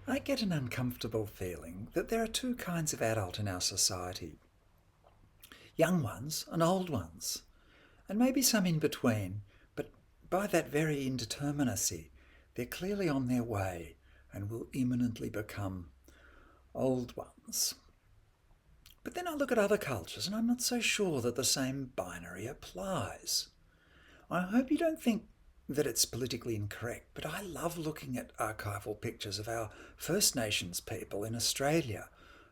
I get an uncomfortable feeling that there are two kinds of adult in our society: young ones and old ones, and maybe some in between, but by that very indeterminacy, they're clearly on their way and will imminently become old ones. But then I look at other cultures and I'm not so sure that the same binary applies. I hope you don't think that it's politically incorrect, but I love looking at archival pictures of our First Nations people in Australia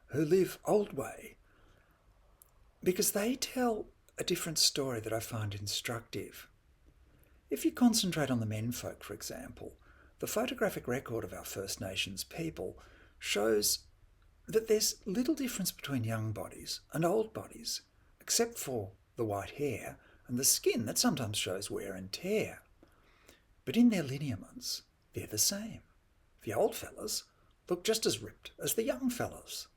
who live old way, because they tell a different story that I find instructive. If you concentrate on the menfolk, for example, the photographic record of our First Nations people shows that there's little difference between young bodies and old bodies, except for the white hair and the skin that sometimes shows wear and tear. But in their lineaments, they're the same. The old fellas look just as ripped as the young fellas.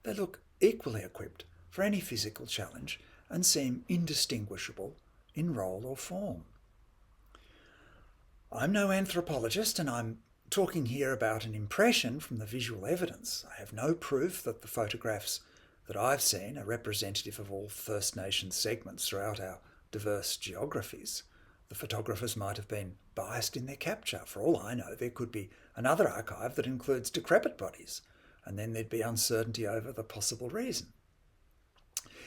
They look equally equipped for any physical challenge and seem indistinguishable in role or form. I'm no anthropologist, and I'm talking here about an impression from the visual evidence. I have no proof that the photographs that I've seen are representative of all First Nations segments throughout our diverse geographies. The photographers might have been biased in their capture. For all I know, there could be another archive that includes decrepit bodies, and then there'd be uncertainty over the possible reason.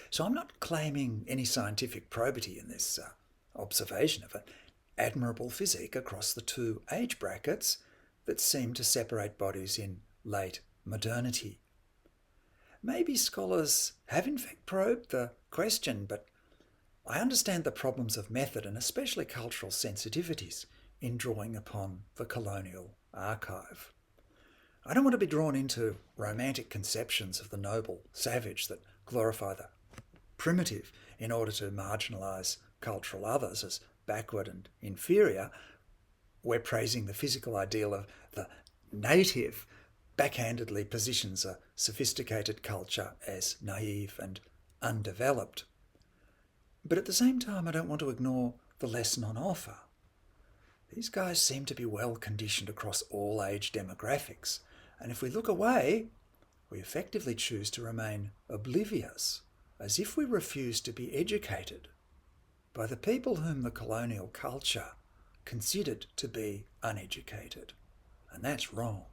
So I'm not claiming any scientific probity in this observation of an admirable physique across the two age brackets that seem to separate bodies in late modernity. Maybe scholars have in fact probed the question, but I understand the problems of method and especially cultural sensitivities in drawing upon the colonial archive. I don't want to be drawn into romantic conceptions of the noble savage that glorify the primitive in order to marginalise cultural others as backward and inferior. We're praising the physical ideal of the native, backhandedly positions a sophisticated culture as naive and undeveloped. But at the same time, I don't want to ignore the lesson on offer. These guys seem to be well conditioned across all age demographics, and if we look away, we effectively choose to remain oblivious, as if we refuse to be educated by the people whom the colonial culture considered to be uneducated. And that's wrong.